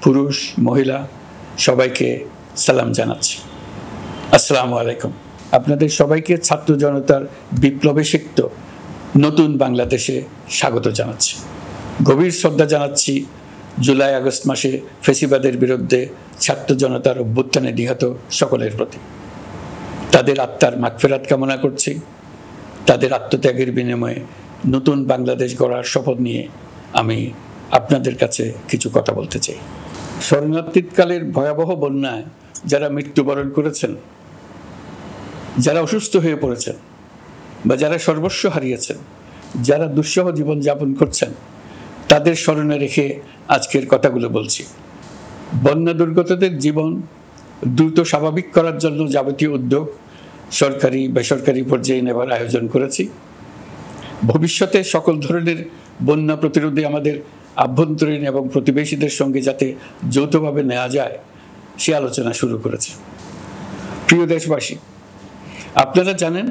পুরুষ মহিলা সবাইকে সালাম জানাচ্ছি। আসসালামু আলাইকুম। আপনাদের সবাইকে ছাত্র জনতার বিপ্লবে সিক্ত নতুন বাংলাদেশে স্বাগত জানাচ্ছি। গভীর শ্রদ্ধা জানাচ্ছি জুলাই আগস্ট মাসে ফ্যাসিবাদের বিরুদ্ধে ছাত্র জনতার অভ্যুত্থানে নিহত সকলের প্রতি। তাদের আত্মার মাগফিরাত কামনা করছি। তাদের আত্মত্যাগের বিনিময়ে নতুন বাংলাদেশ গড়ার শপথ নিয়ে আমি আপনাদের কাছে কিছু কথা বলতে চাই। শরণার্থীকালের ভয়াবহ বন্যায় যারা মৃত্যুবরণ করেছেন, যারা অসুস্থ হয়ে পড়েছেন বা যারা সর্বস্ব হারিয়েছেন, যারা দুঃসহ জীবনযাপন করছেন, তাদের স্মরণে রেখে আজকের কথাগুলো বলছি। বন্যা দুর্গতদের জীবন দ্রুত স্বাভাবিক করার জন্য যাবতীয় উদ্যোগ সরকারি বেসরকারি পর্যায়ে নেবার আয়োজন করেছি। ভবিষ্যতে সকল ধরনের বন্যা প্রতিরোধে আমাদের আভ্যন্তরীণ এবং প্রতিবেশীদের সঙ্গে যাতে যৌথভাবে নেওয়া যায় সে আলোচনা শুরু করেছে। প্রিয় দেশবাসী, আপনারা জানেন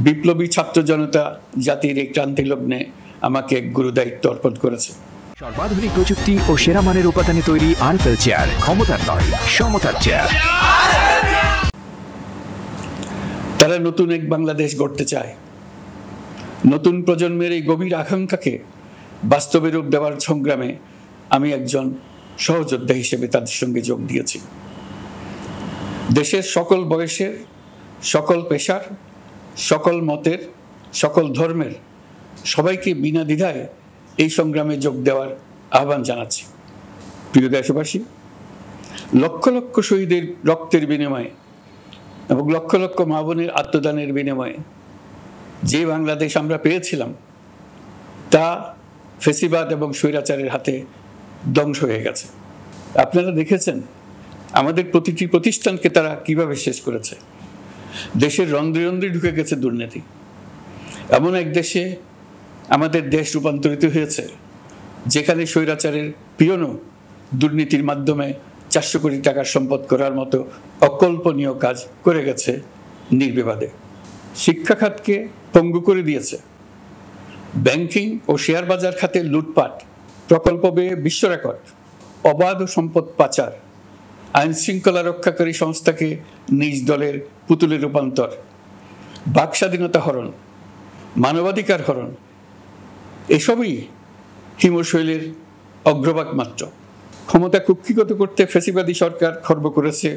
বিপ্লবী ছাত্র জনতা জাতির এই ক্রান্তি লগ্নে আমাকে এক গুরু দায়িত্ব অর্পণ করেছে। সর্বাধুনিক প্রযুক্তি ও সেরা মানের উপাদানে তৈরি আরএফএল চেয়ার, ক্ষমতার নয় সমতার চেয়ার। তারা নতুন এক বাংলাদেশ গড়তে চায়। নতুন প্রজন্মের এই গভীর আকাঙ্ক্ষাকে বাস্তবে রূপ দেওয়ার সংগ্রামে আমি একজন সহযোদ্ধা হিসেবে তাদের সঙ্গে যোগ দিয়েছি। দেশের সকল বয়সের, সকল পেশার, সকল মতের, সকল ধর্মের সবাইকে বিনা দ্বিধায় এই সংগ্রামে যোগ দেওয়ার আহ্বান জানাচ্ছি। প্রিয় দেশবাসী, লক্ষ লক্ষ শহীদের রক্তের বিনিময়ে এবং লক্ষ লক্ষ মা বোনের আত্মদানের বিনিময়ে যে বাংলাদেশ আমরা পেয়েছিলাম তা ফ্যাসিবাদ এবং স্বৈরাচারের হাতে ধ্বংস হয়ে গেছে। আপনারা দেখেছেন আমাদের প্রতিটি প্রতিষ্ঠানকে তারা কিভাবে শেষ করেছে। দেশের রন্ধ্রে রন্ধ্রে ঢুকে গেছে দুর্নীতি। এমন এক দেশে আমাদের দেশ রূপান্তরিত হয়েছে যেখানে স্বৈরাচারের পিয়নও দুর্নীতির মাধ্যমে 400 কোটি টাকার সম্পদ করার মতো অকল্পনীয় কাজ করে গেছে নির্বিবাদে। শিক্ষা খাতকে পঙ্গু করে দিয়েছে। ব্যাংকিং ও শেয়ার বাজার খাতে লুটপাট, প্রকল্প ব্যয়ে বিশ্ব রেকর্ড, অবাধ সম্পদ পাচার, আইন শৃঙ্খলা রক্ষাকারী সংস্থাকে নিজ দলের পুতুলে রূপান্তর, বাক স্বাধীনতা হরণ, মানবাধিকার হরণ, এসবই হিমশৈলের অগ্রভাগ মাত্র। ক্ষমতা কুক্ষিগত করতে ফ্যাসিবাদী সরকার খর্ব করেছে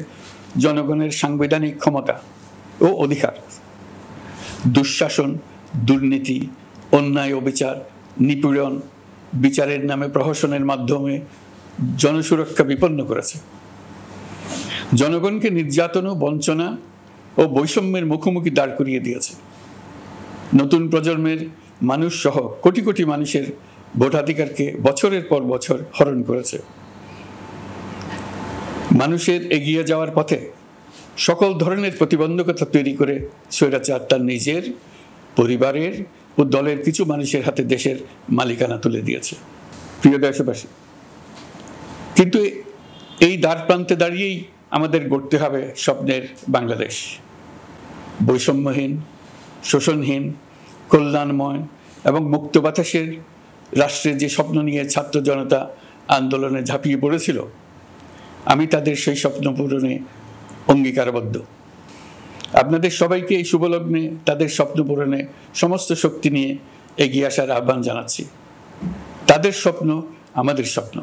জনগণের সাংবিধানিক ক্ষমতা ও অধিকার। দুঃশাসন, দুর্নীতি, অন্যায়, অবিচার, নিপীড়ন, বিচারের নামে প্রহসনের মাধ্যমে জনসুরক্ষা বিপন্ন করেছে। জনগণকে নির্যাতন, বঞ্চনা ও বৈষম্যের মুখোমুখি দাঁড় করিয়ে দিয়েছে। নতুন প্রজন্মের মানুষ সহ কোটি কোটি মানুষের ভোটাধিকারকে বছরের পর বছর হরণ করেছে। মানুষের এগিয়ে যাওয়ার পথে সকল ধরনের প্রতিবন্ধকতা তৈরি করে স্বৈরাচার তার নিজের, পরিবারের ও দলের কিছু মানুষের হাতে দেশের মালিকানা তুলে দিয়েছে। প্রিয় দেশবাসী, কিন্তু এই দ্বার প্রান্তে দাঁড়িয়েই আমাদের গড়তে হবে স্বপ্নের বাংলাদেশ। বৈষম্যহীন, শোষণহীন, কল্যাণময় এবং মুক্ত বাতাসের রাষ্ট্রের যে স্বপ্ন নিয়ে ছাত্র জনতা আন্দোলনে ঝাঁপিয়ে পড়েছিল, আমি তাদের সেই স্বপ্ন পূরণে অঙ্গীকারবদ্ধ। আপনাদের সবাইকে এই শুভলগ্নে তাদের স্বপ্ন পূরণে সমস্ত শক্তি নিয়ে এগিয়ে আসার আহ্বান জানাচ্ছি। তাদের স্বপ্ন আমাদের স্বপ্ন।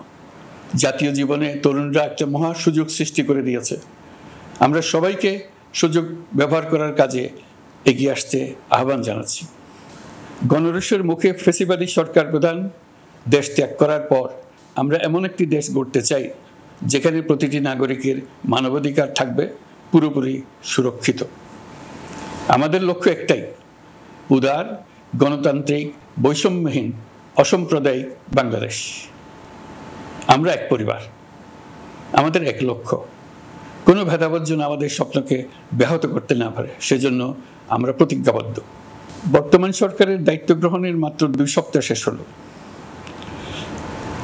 জাতীয় জীবনে তরুণরা একটা মহা সুযোগ সৃষ্টি করে দিয়েছে। আমরা সবাইকে সুযোগ ব্যবহার করার কাজে এগিয়ে আসতে আহ্বান জানাচ্ছি। গণরোষের মুখে ফ্যাসিবাদী সরকার প্রধান দেশ ত্যাগ করার পর আমরা এমন একটি দেশ গড়তে চাই যেখানে প্রতিটি নাগরিকের মানবাধিকার থাকবে পুরোপুরি সুরক্ষিত। আমাদের লক্ষ্য একটাই, উদার, গণতান্ত্রিক, বৈষম্যহীন, অসাম্প্রদায়িক বাংলাদেশ। আমরা এক পরিবার, আমাদের এক লক্ষ্য। কোনো ভেদাভেদ যেন আমাদের স্বপ্নকে ব্যাহত করতে না পারে, সেজন্য আমরা প্রতিজ্ঞাবদ্ধ। বর্তমান সরকারের দায়িত্ব গ্রহণের মাত্র 2 সপ্তাহ শেষ হলো।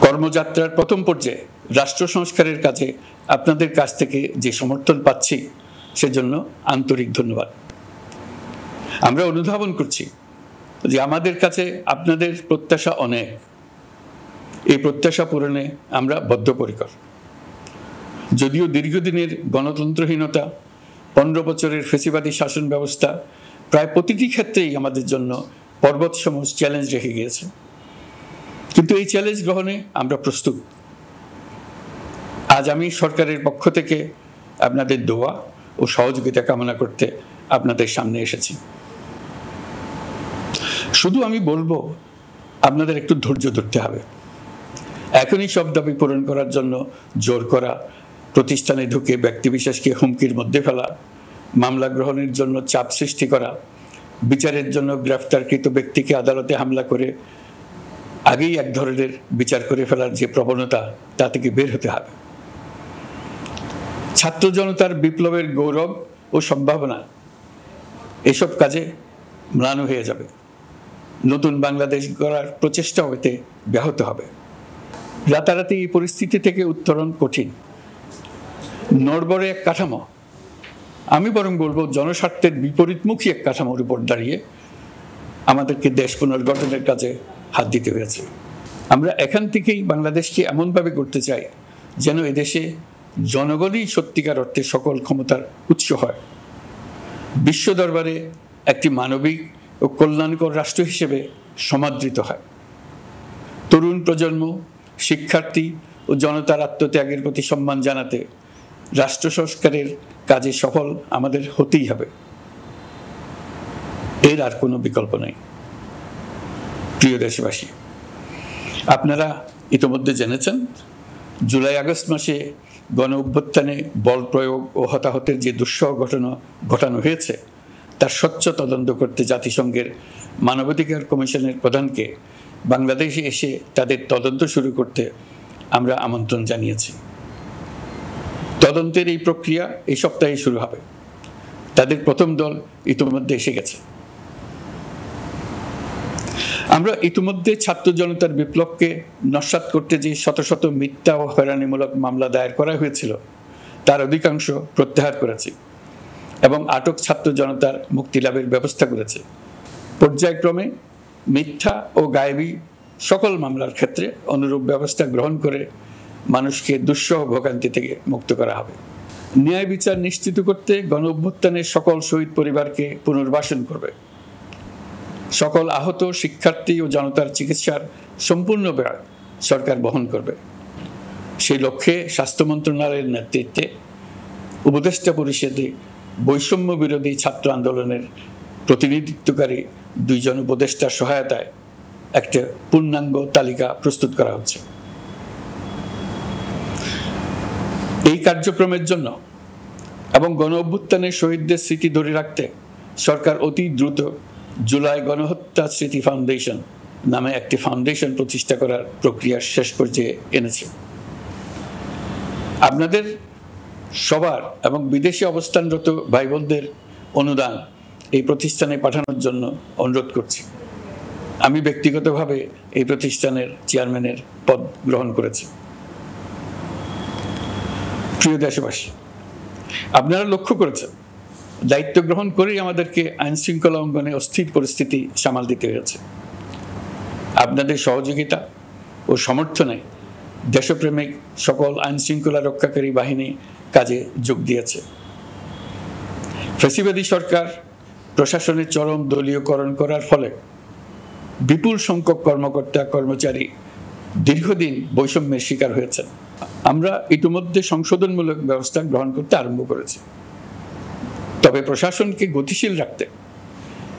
কর্মযাত্রার প্রথম পর্যায়ে রাষ্ট্র সংস্কারের কাজে আপনাদের কাছ থেকে যে সমর্থন পাচ্ছি সেজন্য আন্তরিক ধন্যবাদ। আমরা অনুধাবন করছি যে আমাদের কাছে আপনাদের প্রত্যাশা অনেক। এই প্রত্যাশা পূরণে আমরা বদ্ধপরিকর। যদিও দীর্ঘদিনের গণতন্ত্রহীনতা, 15 বছরের ফ্যাসিবাদী শাসন ব্যবস্থা প্রায় প্রতিটি ক্ষেত্রেই আমাদের জন্য পর্বতসম চ্যালেঞ্জ রেখে গিয়েছে, কিন্তু এই চ্যালেঞ্জ গ্রহণে আমরা প্রস্তুত। আজ আমি সরকারের পক্ষ থেকে আপনাদের দোয়া ও সহযোগিতা কামনা করতে আপনাদের সামনে এসেছি। শুধু আমি বলবো, আপনাদের একটু ধৈর্য ধরতে হবে। এখনই সব দাবি পূরণ করার জন্য জোর করা, প্রতিষ্ঠানে ঢুকে ব্যক্তিবিশেষকে হুমকির মধ্যে ফেলা, মামলা গ্রহণের জন্য চাপ সৃষ্টি করা, বিচারের জন্য গ্রেফতারকৃত ব্যক্তিকে আদালতে হামলা করে আগেই এক ধরনের বিচার করে ফেলার যে প্রবণতা, তা থেকে বের হতে হবে। ছাত্র জনতার বিপ্লবের গৌরব ও সম্ভাবনা এসব কাজে ম্লান হয়ে যাবে। নতুন বাংলাদেশ গড়ার প্রচেষ্টা হতে ব্যাহত হবে। রাতারাতি এই পরিস্থিতি থেকে উত্তরণ কঠিন। নড়বড়ে এক কাঠামো, আমি বরং বলবো জনস্বার্থের বিপরীতমুখী এক কাঠামোর উপর দাঁড়িয়ে আমাদেরকে দেশ পুনর্গঠনের কাজে হাত দিতে হয়েছে। আমরা এখান থেকেই বাংলাদেশকে এমনভাবে করতে চাই যেন এদেশে জনগণই সত্যিকার অর্থে সকল ক্ষমতার উৎস হয়, বিশ্ব দরবারে একটি মানবিক ও কল্যাণকর রাষ্ট্র হিসেবে সমাদৃত হয়। তরুণ প্রজন্ম, শিক্ষার্থী ও জনতার আত্মত্যাগের প্রতি সম্মান জানাতে রাষ্ট্র সংস্কারের কাজে সফল আমাদের হতেই হবে, এর আর কোনো বিকল্প নেই। প্রিয় দেশবাসী, আপনারা ইতিমধ্যে জেনেছেন জুলাই আগস্ট মাসে গণ অভ্যুত্থানে বল প্রয়োগ ও হতাহতের যে দুঃসহ ঘটনা ঘটানো হয়েছে তার স্বচ্ছ তদন্ত করতে জাতিসংঘের মানবাধিকার কমিশনের প্রধানকে বাংলাদেশে এসে তাদের তদন্ত শুরু করতে আমরা আমন্ত্রণ জানিয়েছি। তদন্তের এই প্রক্রিয়া এই সপ্তাহে শুরু হবে। তাদের প্রথম দল ইতিমধ্যে এসে গেছে। আমরা ইতিমধ্যে ছাত্র জনতার বিপ্লবকে নস্যাৎ করতে যে শত শত মিথ্যা ও হয়রানিমূলক মামলা দায়ের করা হয়েছিল তার অধিকাংশ প্রত্যাহার করেছি এবং আটক ছাত্র জনতার মুক্তি লাভের ব্যবস্থা করেছে। পর্যায়ক্রমে মিথ্যা ও গায়েবী সকল মামলার ক্ষেত্রে অনুরূপ ব্যবস্থা গ্রহণ করে মানুষকে দুঃসহ ভোগান্তি থেকে মুক্ত করা হবে। ন্যায় বিচার নিশ্চিত করতে গণ অভ্যুত্থানের সকল শহীদ পরিবারকে পুনর্বাসন করবে। সকল আহত শিক্ষার্থী ও জনতার চিকিৎসার সম্পূর্ণ ব্যয় সরকার বহন করবে। সেই লক্ষ্যে স্বাস্থ্য মন্ত্রণালয়ের নেতৃত্বে উপদেষ্টা পরিষদে বৈষম্য বিরোধী ছাত্র আন্দোলনের প্রতিনিধিত্বকারী 2 জন উপদেষ্টার সহায়তায় একটা পূর্ণাঙ্গ তালিকা প্রস্তুত করা হচ্ছে। এই কার্যক্রমের জন্য এবং গণ অভ্যুত্থানের শহীদদের স্মৃতি ধরে রাখতে সরকার অতি দ্রুত জুলাই গণহত্যা স্মৃতি ফাউন্ডেশন নামে একটি ফাউন্ডেশন প্রতিষ্ঠা করার প্রক্রিয়া শেষ পর্যায়ে এনেছে। আপনাদের সবার এবং বিদেশে অবস্থানরত ভাই বোনদের অনুদান এই প্রতিষ্ঠানে পাঠানোর জন্য অনুরোধ করছি। আমি ব্যক্তিগতভাবে এই প্রতিষ্ঠানের চেয়ারম্যানের পদ গ্রহণ করেছি। প্রিয় দেশবাসী, আপনারা লক্ষ্য করেছেন দায়িত্ব গ্রহণ করেই আমাদেরকে আইন শৃঙ্খলা অঙ্গনে অস্থির পরিস্থিতি সামাল দিতে হয়েছে। আপনাদের সহযোগিতা ও সমর্থনে দেশপ্রেমিক সকল আইন শৃঙ্খলা রক্ষাকারী বাহিনী কাজে যোগ দিয়েছে। ফ্যাসিবাদী সরকার প্রশাসনের চরম দলীয়করণ করার ফলে বিপুল সংখ্যক কর্মকর্তা কর্মচারী দীর্ঘদিন বৈষম্যের শিকার হয়েছেন। আমরা ইতিমধ্যে সংশোধনমূলক ব্যবস্থা গ্রহণ করতে আরম্ভ করেছি, তবে প্রশাসনকে গতিশীল রাখতে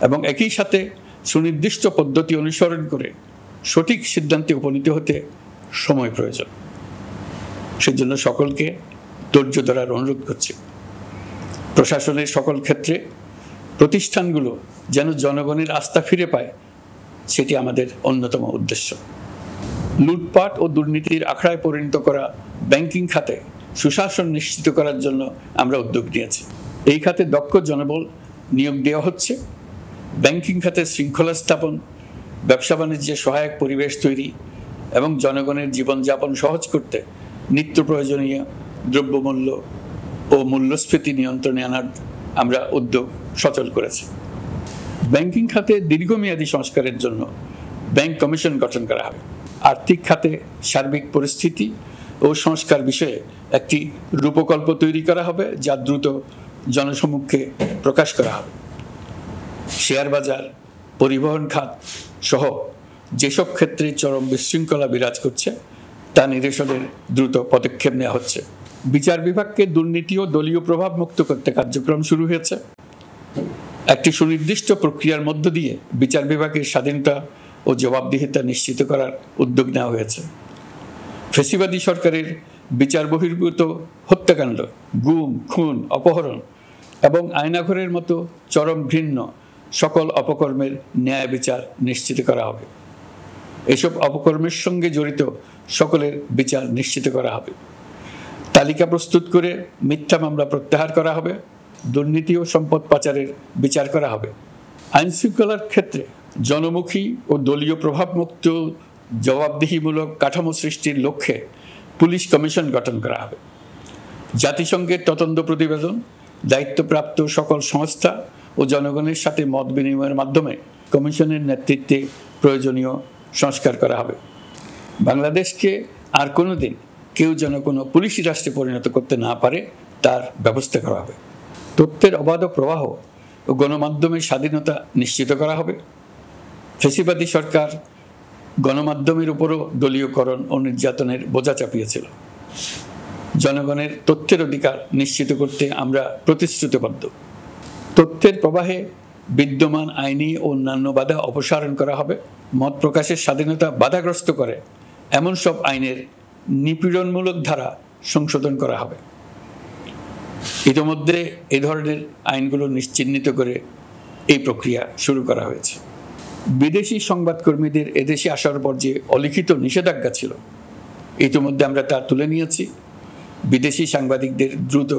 এবং একই সাথে সুনির্দিষ্ট পদ্ধতি অনুসরণ করে সঠিক সিদ্ধান্তে উপনীত হতে সময় প্রয়োজন। সেজন্য সকলকে ধৈর্য ধরার অনুরোধ করছি। প্রশাসনের সকল ক্ষেত্রে প্রতিষ্ঠানগুলো যেন জনগণের আস্থা ফিরে পায়, সেটি আমাদের অন্যতম উদ্দেশ্য। লুটপাট ও দুর্নীতির আখড়ায় পরিণত করা ব্যাংকিং খাতে সুশাসন নিশ্চিত করার জন্য আমরা উদ্যোগ নিয়েছি। এই খাতে দক্ষ জনবল নিয়োগ দেওয়া হচ্ছে। ব্যাংকিং খাতে শৃঙ্খলা স্থাপন, ব্যবসা বাণিজ্যে সহায়ক পরিবেশ তৈরি এবং জনগণের জীবনযাপন সহজ করতে নিত্য প্রয়োজনীয় দ্রব্যমূল্য ও মূল্যস্ফীতি নিয়ন্ত্রণে আনার আমরা উদ্যোগ সচল করেছি। ব্যাংকিং খাতে দীর্ঘমেয়াদী সংস্কারের জন্য ব্যাংক কমিশন গঠন করা হবে। আর্থিক খাতে সার্বিক পরিস্থিতি ও সংস্কার বিষয়ে একটি রূপকল্প তৈরি করা হবে, যা দ্রুত জনসমক্ষে প্রকাশ করা হবে। শেয়ার বাজার, পরিবহন খাত সহ যেসব ক্ষেত্রে চরম বিশৃঙ্খলা বিরাজ করছে তা নিরসনের দ্রুত পদক্ষেপ নেওয়া হচ্ছে। বিচার বিভাগকে দুর্নীতি ও দলীয় প্রভাব মুক্ত করতে কার্যক্রম শুরু হয়েছে। একটি সুনির্দিষ্ট প্রক্রিয়ার মধ্য দিয়ে বিচার বিভাগের স্বাধীনতা ও জবাবদিহিতা নিশ্চিত করার উদ্যোগ নেওয়া হয়েছে। ফ্যাসিবাদী সরকারের বিচার বহির্ভূত হত্যাকাণ্ড, গুম, খুন, অপহরণ এবং আয়নাঘরের মতো চরম ঘৃণ্য সকল অপকর্মের ন্যায় বিচার নিশ্চিত করা হবে। এসব অপকর্মের সঙ্গে জড়িত সকলের বিচার নিশ্চিত করা হবে। তালিকা প্রস্তুত করে মিথ্যা মামলা প্রত্যাহার করা হবে। দুর্নীতি ও সম্পদ পাচারের বিচার করা হবে। আইন শৃঙ্খলার ক্ষেত্রে জনমুখী ও দলীয় প্রভাবমুক্ত জবাবদিহিমূলক কাঠামো সৃষ্টির লক্ষ্যে পুলিশ কমিশন গঠন করা হবে। জাতিসংঘের তদন্ত প্রতিবেদন, দায়িত্বপ্রাপ্ত সকল সংস্থা ও জনগণের সাথে মত বিনিময়ের মাধ্যমে কমিশনের নেতৃত্বে প্রয়োজনীয় সংস্কার করা হবে। বাংলাদেশকে আর কোনোদিন কেউ যেন কোনো পুলিশি রাষ্ট্রে পরিণত করতে না পারে তার ব্যবস্থা করা হবে। তথ্যের অবাধ প্রবাহ ও গণমাধ্যমের স্বাধীনতা নিশ্চিত করা হবে। ফ্যাসিবাদী সরকার গণমাধ্যমের উপরও দলীয়করণ ও নির্যাতনের বোঝা চাপিয়েছিল। জনগণের তথ্যের অধিকার নিশ্চিত করতে আমরা প্রতিশ্রুতিবদ্ধ। তথ্যের প্রবাহে বিদ্যমান আইনি ও অন্যান্য বাধা অপসারণ করা হবে। মত প্রকাশের স্বাধীনতা বাধাগ্রস্ত করে এমন সব আইনের নিপীড়নমূলক ধারা সংশোধন করা হবে। ইতিমধ্যে এই ধরনের আইনগুলো চিহ্নিত করে এই প্রক্রিয়া শুরু করা হয়েছে। বিদেশি সংবাদকর্মীদের এদেশে আসার পর যে অলিখিত নিষেধাজ্ঞা ছিল, ইতিমধ্যে আমরা তা তুলে নিয়েছি। বিদেশি সাংবাদিকদের দ্রুত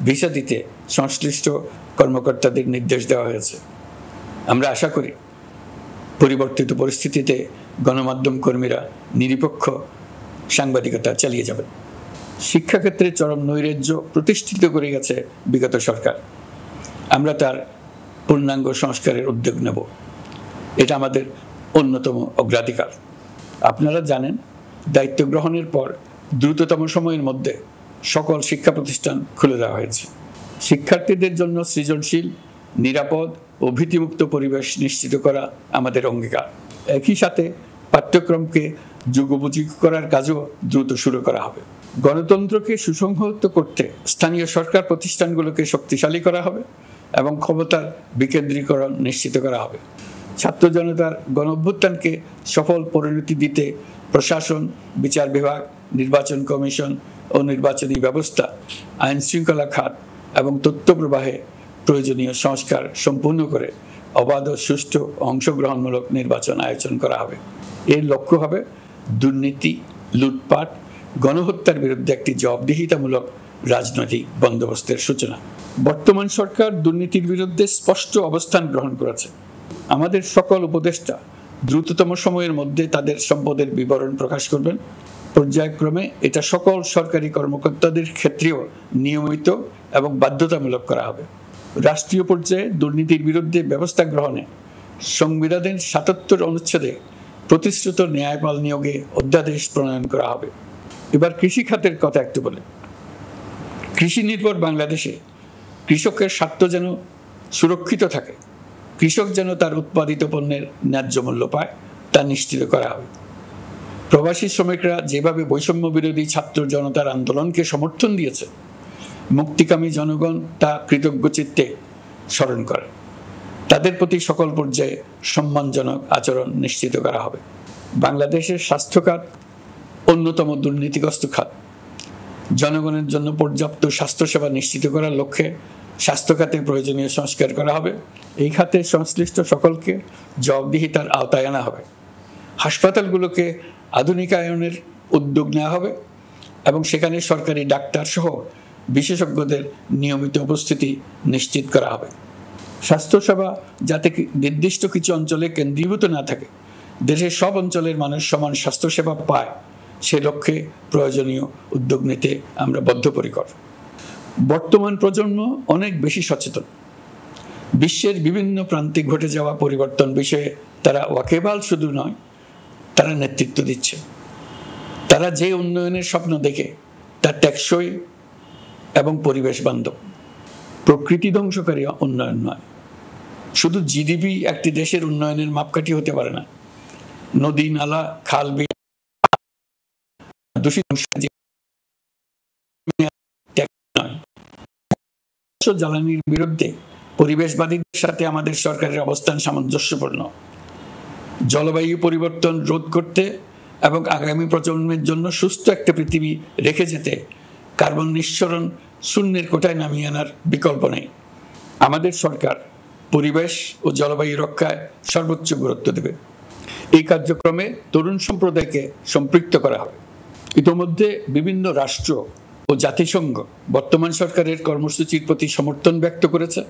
ভিসা দিতে সংশ্লিষ্ট কর্মকর্তাদের নির্দেশ দেওয়া হয়েছে। আমরা আশা করি পরিবর্তিত পরিস্থিতিতে গণমাধ্যম কর্মীরা নিরপেক্ষ সাংবাদিকতা চালিয়ে যাবেন। শিক্ষাক্ষেত্রে চরম নৈরাজ্য প্রতিষ্ঠিত করে গেছে বিগত সরকার। আমরা তার পূর্ণাঙ্গ সংস্কারের উদ্যোগ নেব। এটা আমাদের অন্যতম অগ্রাধিকার। আপনারা জানেন, দায়িত্ব গ্রহণের পর দ্রুততম সময়ের মধ্যে সকল শিক্ষা প্রতিষ্ঠান খুলে দেওয়া হয়েছে। শিক্ষার্থীদের জন্য সৃজনশীল, নিরাপদ ও ভীতিমুক্ত পরিবেশ নিশ্চিত করা আমাদের অঙ্গীকার। একই সাথে পাঠ্যক্রমকে যুগোপযোগী করার কাজও দ্রুত শুরু করা হবে। গণতন্ত্রকে সুসংহত করতে স্থানীয় সরকার প্রতিষ্ঠানগুলোকে শক্তিশালী করা হবে এবং ক্ষমতার বিকেন্দ্রীকরণ নিশ্চিত করা হবে। ছাত্র জনতার গণঅভ্যুত্থানকে সফল পরিণতি দিতে প্রশাসন, বিচার বিভাগ, নির্বাচন কমিশন ও নির্বাচনী ব্যবস্থা, আইন শৃঙ্খলা খাত এবং তথ্য প্রবাহে প্রয়োজনীয় সংস্কার সম্পূর্ণ করে অবাধ ও সুষ্ঠু অংশগ্রহণমূলক নির্বাচন আয়োজন করা হবে। এর লক্ষ্য হবে দুর্নীতি, লুটপাট, গণহত্যার বিরুদ্ধে একটি জবাবদিহিতামূলক রাজনৈতিক বন্দোবস্তের সূচনা। বর্তমান সরকার দুর্নীতির বিরুদ্ধে স্পষ্ট অবস্থান গ্রহণ করেছে। আমাদের সকল উপদেষ্টা দ্রুততম সময়ের মধ্যে তাদের সম্পদের বিবরণ প্রকাশ করবেন। পর্যায়ক্রমে এটা সকল সরকারি কর্মকর্তাদের ক্ষেত্রেও নিয়মিত এবং বাধ্যতামূলক করা হবে। রাষ্ট্রীয় পর্যায়ে দুর্নীতির বিরুদ্ধে ব্যবস্থা গ্রহণে সংবিধানের ৭৭ অনুচ্ছেদে প্রতিশ্রুত ন্যায়পাল নিয়োগে অধ্যাদেশ প্রণয়ন করা হবে। এবার কৃষি খাতের কথা একটু বলে। কৃষি নির্ভর বাংলাদেশে কৃষকের স্বার্থ যেন সুরক্ষিত থাকে, কৃষক যেন তার উৎপাদিত পণ্যের ন্যায্য মূল্য পায়, তা নিশ্চিত করা হবে। প্রবাসী শ্রমিকরা যেভাবে বৈষম্য বিরোধী ছাত্র জনতার আন্দোলনকে সমর্থন দিয়েছে, মুক্তিকামী জনগণ তা কৃতজ্ঞ চিত্তে স্মরণ করে। তাদের প্রতি সকল পর্যায়ে সম্মানজনক আচরণ নিশ্চিত করা হবে। বাংলাদেশের স্বাস্থ্য খাত অন্যতম দুর্নীতিগ্রস্ত খাত। জনগণের জন্য পর্যাপ্ত স্বাস্থ্যসেবা নিশ্চিত করার লক্ষ্যে স্বাস্থ্য খাতে প্রয়োজনীয় সংস্কার করা হবে। এই খাতে সংশ্লিষ্ট সকলকে জবাবদিহিতার আওতায় আনা হবে। হাসপাতালগুলোকে আধুনিকায়নের উদ্যোগ নেওয়া হবে এবং সেখানে সরকারি ডাক্তার সহ বিশেষজ্ঞদের নিয়মিত উপস্থিতি নিশ্চিত করা হবে। স্বাস্থ্যসেবা যাতে নির্দিষ্ট কিছু অঞ্চলে কেন্দ্রীভূত না থাকে, দেশের সব অঞ্চলের মানুষ সমান স্বাস্থ্যসেবা পায়, সে লক্ষ্যে প্রয়োজনীয় উদ্যোগ নিতে আমরা বদ্ধপরিকর। বর্তমান প্রজন্ম অনেক বেশি সচেতন। বিশ্বের বিভিন্ন প্রান্তে ঘটে যাওয়া পরিবর্তন বিষয়ে তারা ওয়াকিবহাল শুধু নয়, তারা নেতৃত্ব দিচ্ছে। তারা যে উন্নয়নের স্বপ্ন দেখে তা টেকসই এবং পরিবেশ বান্ধব, প্রকৃতি ধ্বংসকারী উন্নয়ন নয়। শুধু জিডিপি একটি দেশের উন্নয়নের মাপকাঠি হতে পারে না। নদী, নালা, খাল, বিল, দূষিত জ্বালানির বিরুদ্ধে পরিবেশবাদীদের সাথে আমাদের সরকারের অবস্থান সামঞ্জস্যপূর্ণ। জলবায়ু পরিবর্তন রোধ করতে এবং আগামী প্রজন্মের জন্য সুস্থ একটা পৃথিবী রেখে যেতে কার্বন নিঃসরণ শূন্যের কোটায় নামিয়ে আনার বিকল্প নেই। আমাদের সরকার পরিবেশ ও জলবায়ু রক্ষায় সর্বোচ্চ গুরুত্ব দেবে। এই কার্যক্রমে তরুণ সম্প্রদায়কে সম্পৃক্ত করা হবে। ইতোমধ্যে বিভিন্ন রাষ্ট্র ও জাতিসংঘ বর্তমান সরকারের কর্মসূচির প্রতি সমর্থন ব্যক্ত করেছে।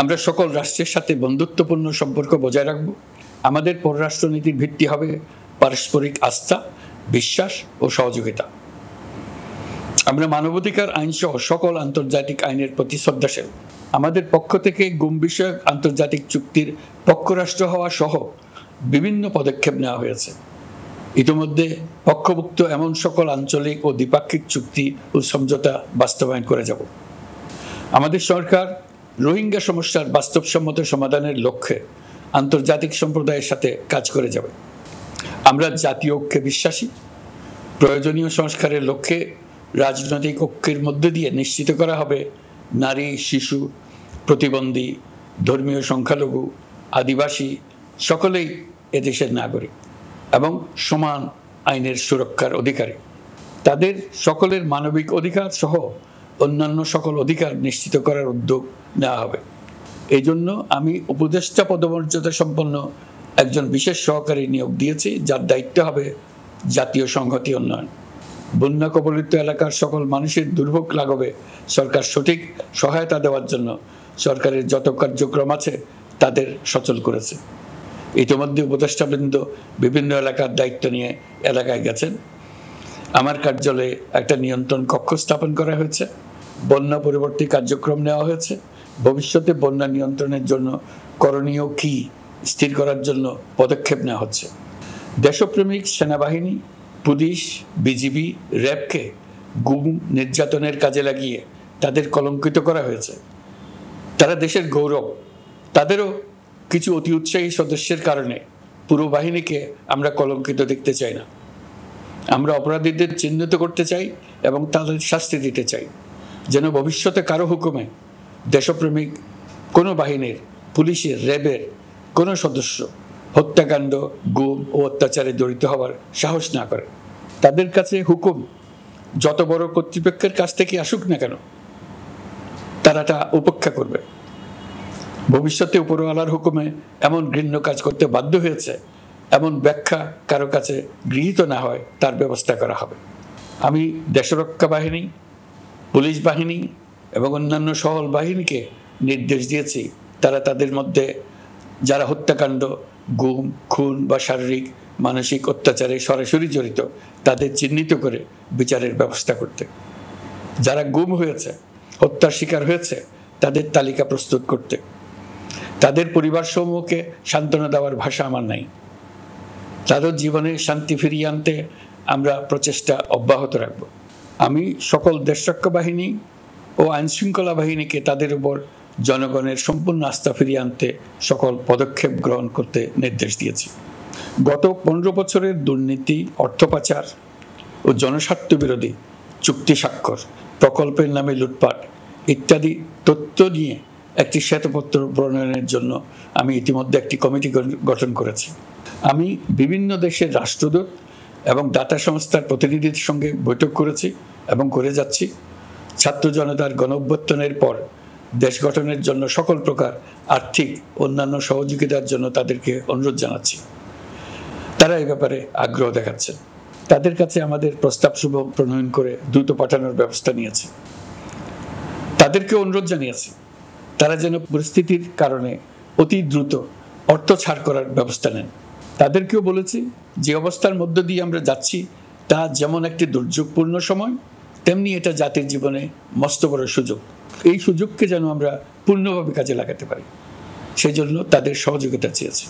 আমরা সকল রাষ্ট্রের সাথে বন্ধুত্বপূর্ণ সম্পর্ক বজায় রাখব। আমাদের পররাষ্ট্রনীতির ভিত্তি হবে পারস্পরিক আস্থা, বিশ্বাস ও সহযোগিতা। আমরা মানবাধিকার আইন সহ সকল আন্তর্জাতিক আইনের প্রতি শ্রদ্ধাশীল। আমাদের পক্ষ থেকে গুম বিষয়ক আন্তর্জাতিক চুক্তির পক্ষরাষ্ট্র হওয়া সহ বিভিন্ন পদক্ষেপ নেওয়া হয়েছে। ইতিমধ্যে পক্ষভুক্ত এমন সকল আঞ্চলিক ও দ্বিপাক্ষিক চুক্তি ও সমঝোতা বাস্তবায়ন করে যাব। আমাদের সরকার রোহিঙ্গা সমস্যার বাস্তবসম্মত সমাধানের লক্ষ্যে আন্তর্জাতিক সম্প্রদায়ের সাথে কাজ করে যাবে। আমরা জাতীয় ঐক্যে বিশ্বাসী। প্রয়োজনীয় সংস্কারের লক্ষ্যে রাজনৈতিক ঐক্যের মধ্য দিয়ে নিশ্চিত করা হবে নারী, শিশু, প্রতিবন্ধী, ধর্মীয় সংখ্যালঘু, আদিবাসী সকলেই এদেশের নাগরিক এবং সমান আইনের সুরক্ষার অধিকারী। তাদের সকলের মানবিক অধিকার সহ অন্যান্য সকল অধিকার নিশ্চিত করার উদ্যোগ নেওয়া হবে। এই জন্য আমি উপদেষ্টা পদমর্যাদা সম্পন্ন একজন বিশেষ সহকারী নিয়োগ দিয়েছি, যার দায়িত্ব হবে জাতীয় সংহতি উন্নয়ন। বন্যা কবলিত এলাকার সকল মানুষের দুর্ভোগ লাঘবে সরকার সঠিক সহায়তা দেওয়ার জন্য সরকারের যত কার্যক্রম আছে তাদের সচল করেছে। ইতিমধ্যে উপদেষ্টাবৃন্দ বিভিন্ন এলাকার দায়িত্ব নিয়ে এলাকায় গেছেন। আমার কার্যালয়ে একটা নিয়ন্ত্রণ কক্ষ স্থাপন করা হয়েছে। বন্যা পরবর্তী কার্যক্রম নেওয়া হয়েছে। ভবিষ্যতে বন্যা নিয়ন্ত্রণের জন্য করণীয় কি স্থির করার জন্য পদক্ষেপ নেওয়া হচ্ছে। দেশপ্রেমিক সেনাবাহিনী, পুলিশ, বিজিবি, র্যাবকে গুম নির্যাতনের কাজে লাগিয়ে তাদের কলঙ্কিত করা হয়েছে। তারা দেশের গৌরব। তাদেরও কিছু অতি উৎসাহী সদস্যের কারণে পুরো বাহিনীকে আমরা কলঙ্কিত দেখতে চাই না। আমরা অপরাধীদের চিহ্নিত করতে চাই এবং তাদের শাস্তি দিতে চাই, যেন ভবিষ্যতে কারো হুকুমে দেশপ্রেমিক কোনো বাহিনীর, পুলিশের, র্যাবের কোনো সদস্য হত্যাকাণ্ড, গুম ও অত্যাচারে জড়িত হওয়ার সাহস না করে। তাদের কাছে হুকুম যত বড় কর্তৃপক্ষের কাছ থেকে আসুক না কেন, তারা তা উপেক্ষা করবে। ভবিষ্যতে উপরওয়ালার হুকুমে এমন ঘৃণ্য কাজ করতে বাধ্য হয়েছে এমন ব্যাখ্যা কারো কাছে গৃহীত না হয় তার ব্যবস্থা করা হবে। আমি দেশরক্ষা বাহিনী, পুলিশ বাহিনী এবং অন্যান্য সহল বাহিনীকে নির্দেশ দিয়েছি তারা তাদের মধ্যে যারা হত্যাকাণ্ড, গুম, খুন বা শারীরিক মানসিক অত্যাচারে সরাসরি জড়িত তাদের চিহ্নিত করে বিচারের ব্যবস্থা করতে। যারা গুম হয়েছে, হত্যার শিকার হয়েছে তাদের তালিকা প্রস্তুত করতে। তাদের পরিবার সমূহকে সান্ত্বনা দেওয়ার ভাষা আমার নাই। তাদের জীবনে শান্তি ফিরিয়ে আনতে আমরা প্রচেষ্টা অব্যাহত রাখব। আমি সকল দেশরক্ষা বাহিনী ও আইনশৃঙ্খলা বাহিনীকে তাদের উপর জনগণের সম্পূর্ণ আস্থা ফিরিয়ে আনতে সকল পদক্ষেপ গ্রহণ করতে নির্দেশ দিয়েছি। গত 15 বছরের দুর্নীতি, অর্থ পাচার ও জনস্বার্থ বিরোধী চুক্তি স্বাক্ষর, প্রকল্পের নামে লুটপাট ইত্যাদি তথ্য নিয়ে একটি শ্বেতপত্র প্রণয়নের জন্য আমি ইতিমধ্যে একটি কমিটি গঠন করেছি। আমি বিভিন্ন দেশের রাষ্ট্রদূত এবং দাতা সংস্থার প্রতিনিধিদের সঙ্গে বৈঠক করেছি এবং করে যাচ্ছি। ছাত্র জনতার গণঅভ্যুত্থানের পর দেশ গঠনের জন্য সকল প্রকার আর্থিক অন্যান্য সহযোগিতার জন্য তাদেরকে অনুরোধ জানাচ্ছি। তারা এই ব্যাপারে আগ্রহ দেখাচ্ছে। তাদের কাছে আমাদের প্রস্তাবসমূহ প্রণয়ন করে দ্রুত পাঠানোর ব্যবস্থা নিয়েছে। তাদেরকে অনুরোধ জানিয়েছি তারা যেন পরিস্থিতির কারণে অতি দ্রুত অর্থ ছাড় করার ব্যবস্থা নেন। তাদেরকেও বলেছি যে অবস্থার মধ্য দিয়ে আমরা যাচ্ছি তা যেমন একটি দুর্যোগপূর্ণ সময়, তেমনি এটা জাতির জীবনে মস্ত বড় সুযোগ। এই সুযোগকে যেন আমরা পূর্ণভাবে কাজে লাগাতে পারি, সেই জন্য তাদের সহযোগিতা চেয়েছি।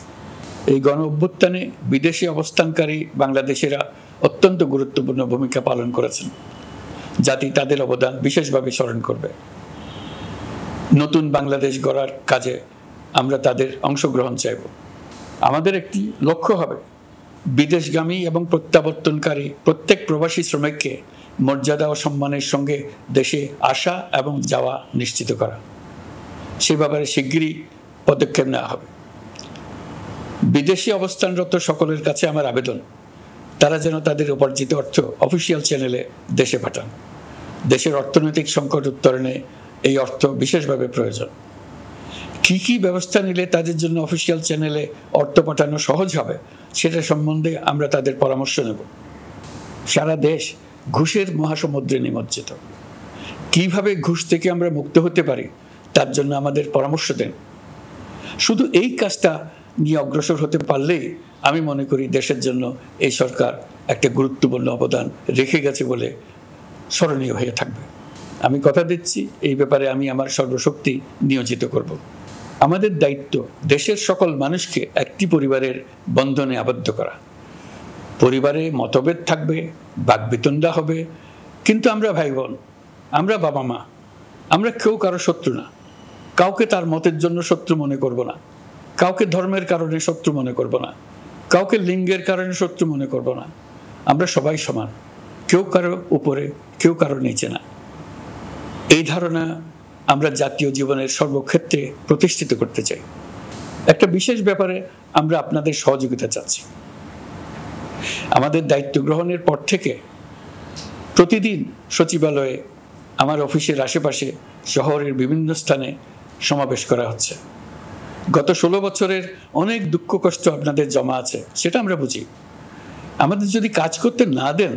এই গণ অভ্যুত্থানে বিদেশে অবস্থানকারী বাংলাদেশিরা অত্যন্ত গুরুত্বপূর্ণ ভূমিকা পালন করেছেন। জাতি তাদের অবদান বিশেষভাবে স্মরণ করবে। নতুন বাংলাদেশ গড়ার কাজে আমরা তাদের অংশগ্রহণ চাইব। আমাদের একটি লক্ষ্য হবে বিদেশগামী এবং প্রত্যাবর্তনকারী প্রত্যেক প্রবাসী শ্রমিককে মর্যাদা ও সম্মানের সঙ্গে দেশে আসা এবং যাওয়া নিশ্চিত করা। সে ব্যাপারে শিগগিরই পদক্ষেপ নেওয়া হবে। বিদেশে অবস্থানরত সকলের কাছে আমার আবেদন, তারা যেন তাদের উপার্জিত অর্থ অফিসিয়াল চ্যানেলে দেশে পাঠান। দেশের অর্থনৈতিক সংকট উত্তরণে এই অর্থ বিশেষভাবে প্রয়োজন। কি কি ব্যবস্থা নিলে তাদের জন্য অফিসিয়াল চ্যানেলে অর্থ পাঠানো সহজ হবে সেটা সম্বন্ধে আমরা তাদের পরামর্শ নেব। সারা দেশ ঘুষের মহাসমুদ্রে নিমজ্জিত। কিভাবে ঘুষ থেকে আমরা মুক্ত হতে পারি তার জন্য আমাদের পরামর্শ দেন। শুধু এই কাজটা নিয়ে অগ্রসর হতে পারলেই আমি মনে করি দেশের জন্য এই সরকার একটা গুরুত্বপূর্ণ অবদান রেখে গেছে বলে স্মরণীয় হয়ে থাকবে। আমি কথা দিচ্ছি, এই ব্যাপারে আমি আমার সর্বশক্তি নিয়োজিত করব। আমাদের দায়িত্ব দেশের সকল মানুষকে একটি পরিবারের বন্ধনে আবদ্ধ করা। পরিবারে মতভেদ থাকবে, বাকবিতণ্ডা হবে, কিন্তু আমরা ভাই বোন, আমরা বাবা মা, আমরা কেউ কারো শত্রু না। কাউকে তার মতের জন্য শত্রু মনে করব না, কাউকে ধর্মের কারণে শত্রু মনে করব না, কাউকে লিঙ্গের কারণে শত্রু মনে করব না। আমরা সবাই সমান, কেউ কারো উপরে, কেউ কারো নিচে না। এই ধারণা আমরা জাতীয় জীবনের সর্বক্ষেত্রে প্রতিষ্ঠিত করতে চাই। একটা বিশেষ ব্যাপারে আমরা আপনাদের সহযোগিতা চাচ্ছি। আমাদের দায়িত্ব গ্রহণের পর থেকে প্রতিদিন সচিবালয়ে, আমার অফিসের আশেপাশে, শহরের বিভিন্ন স্থানে সমাবেশ করা হচ্ছে। গত 16 বছরের অনেক দুঃখ কষ্ট আপনাদের জমা আছে, সেটা আমরা বুঝি। আমাদের যদি কাজ করতে না দেন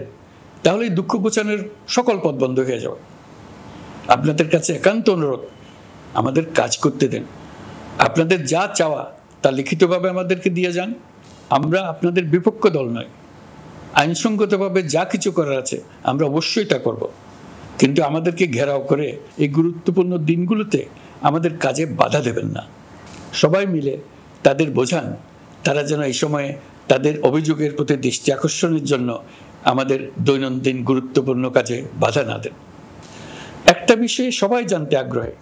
তাহলে এই দুঃখ ঘোচানোর সকল পথ বন্ধ হয়ে যাবে। আপনাদের কাছে একান্ত অনুরোধ, আমাদের কাজ করতে দেন। আপনাদের যা চাওয়া তা লিখিতভাবে আমাদেরকে দিয়ে যান। আমরা আপনাদের বিপক্ষ দল নয়। আইনসঙ্গতভাবে যা কিছু করার আছে আমরা অবশ্যই তা করব, কিন্তু আমাদেরকে ঘেরাও করে এই গুরুত্বপূর্ণ দিনগুলোতে আমাদের কাজে বাধা দেবেন না। সবাই মিলে তাদের বোঝান, তারা যেন এই সময়ে তাদের অভিযোগের প্রতি দৃষ্টি আকর্ষণের জন্য আমাদের দৈনন্দিন গুরুত্বপূর্ণ কাজে বাধা না দেন। একটা বিষয়ে সবাই জানতে আগ্রহী,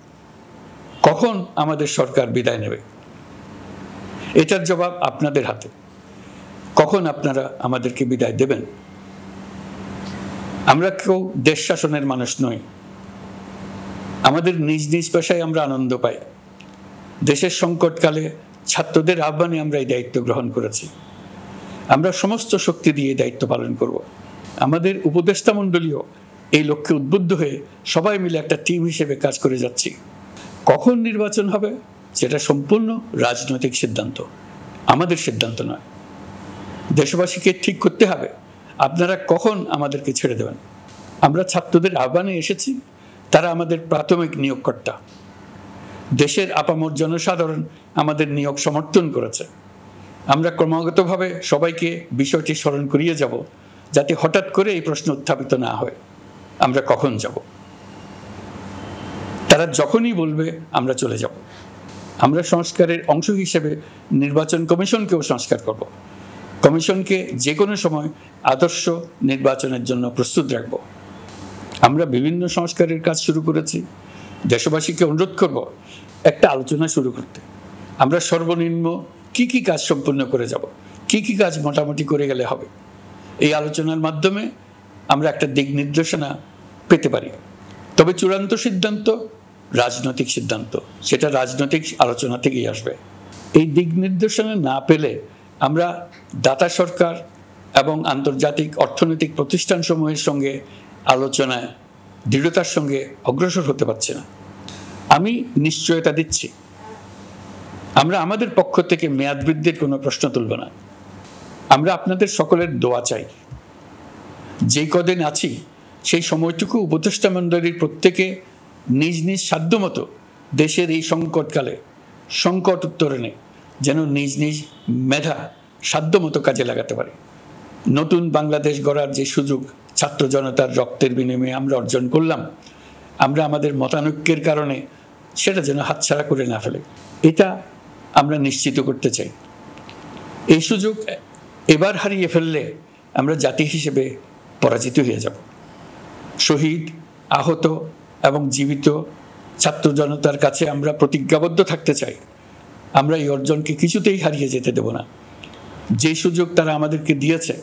কখন আমাদের সরকার বিদায় নেবে? এটার জবাব আপনাদের হাতে। কখন আপনারা আমাদেরকে বিদায় দেবেন? আমরা কেউ দেশ শাসনের মানুষ নই। আমাদের নিজ নিজ পেশায় আমরা আনন্দ পাই। দেশের সংকটকালে ছাত্রদের আহ্বানে আমরা এই দায়িত্ব গ্রহণ করেছি। আমরা সমস্ত শক্তি দিয়ে দায়িত্ব পালন করব। আমাদের উপদেষ্টা মণ্ডলীও এই লক্ষ্যে উদ্বুদ্ধ হয়ে সবাই মিলে একটা টিম হিসেবে কাজ করে যাচ্ছি। কখন নির্বাচন হবে সেটা সম্পূর্ণ রাজনৈতিক সিদ্ধান্ত, আমাদের সিদ্ধান্ত নয়। দেশবাসীকে ঠিক করতে হবে আপনারা কখন আমাদেরকে ছেড়ে দেবেন। আমরা ছাত্রদের আহ্বানে এসেছি, তারা আমাদের প্রাথমিক নিয়োগকর্তা। দেশের আপামর জনসাধারণ আমাদের নিয়োগ সমর্থন করেছে। আমরা ক্রমাগতভাবে সবাইকে বিষয়টি স্মরণ করিয়ে যাব, যাতে হঠাৎ করে এই প্রশ্ন উত্থাপিত না হয় আমরা কখন যাব। তারা যখনই বলবে আমরা চলে যাব। আমরা সংস্কারের অংশ হিসেবে নির্বাচন কমিশনকেও সংস্কার করব। কমিশনকে যে কোনো সময় আদর্শ নির্বাচনের জন্য প্রস্তুত রাখব। আমরা বিভিন্ন সংস্কারের কাজ শুরু করেছি। দেশবাসীকে অনুরোধ করব একটা আলোচনা শুরু করতে। আমরা সর্বনিম্ন কি কি কাজ সম্পূর্ণ করে যাব, কি কি কাজ মোটামুটি করে গেলে হবে। এই আলোচনার মাধ্যমে আমরা একটা দিক নির্দেশনা পেতে পারি। তবে চূড়ান্ত সিদ্ধান্ত রাজনৈতিক সিদ্ধান্ত, সেটা রাজনৈতিক আলোচনা থেকেই আসবে। এই দিক নির্দেশনা না পেলে আমরা দাতা সরকার এবং আন্তর্জাতিক অর্থনৈতিক প্রতিষ্ঠানসমূহের সঙ্গে আলোচনায় দৃঢ়তার সঙ্গে অগ্রসর হতে পারছি না। আমি নিশ্চয়তা দিচ্ছি, আমরা আমাদের পক্ষ থেকে মেয়াদ বৃদ্ধির কোনো প্রশ্ন তুলব না। আমরা আপনাদের সকলের দোয়া চাই। যেই কদিন আছি সেই সময়টুকু উপদেষ্টা মণ্ডলীর প্রত্যেকে নিজ নিজ সাধ্যমতো দেশের এই সংকটকালে সংকট উত্তরণে যেন নিজ নিজ মেধা সাধ্যমতো কাজে লাগাতে পারে। নতুন বাংলাদেশ গড়ার যে সুযোগ ছাত্র জনতার রক্তের বিনিময়ে আমরা অর্জন করলাম, আমরা আমাদের মতানৈক্যের কারণে সেটা যেন হাতছাড়া করে না ফেলে, এটা আমরা নিশ্চিত করতে চাই। এই সুযোগ এবার হারিয়ে ফেললে আমরা জাতি হিসেবে পরাজিত হয়ে যাব। শহীদ, আহত এবং জীবিত ছাত্র জনতার কাছে আমরা প্রতিজ্ঞাবদ্ধ থাকতে চাই, আমরা এই অর্জনকে কিছুতেই হারিয়ে যেতে দেব না। যে সুযোগ তারা আমাদেরকে দিয়েছে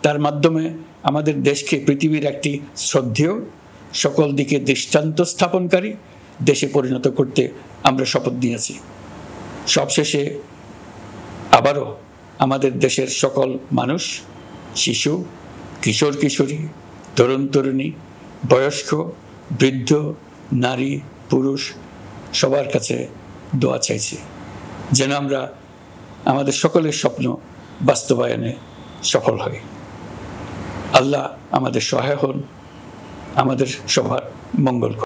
তার মাধ্যমে আমাদের দেশকে পৃথিবীর একটি শ্রদ্ধেয়, সকল দিকে দৃষ্টান্ত স্থাপনকারী দেশে পরিণত করতে আমরা শপথ নিয়েছি। সবশেষে আবারও আমাদের দেশের সকল মানুষ, শিশু, কিশোর কিশোরী, তরুণ তরুণী, বয়স্ক, বৃদ্ধ, নারী, পুরুষ সবার কাছে দোয়া চাইছি যেন আমরা আমাদের সকলের স্বপ্ন বাস্তবায়নে সফল হই। আল্লাহ আমাদের সহায় হন, আমাদের সবার মঙ্গল করুন।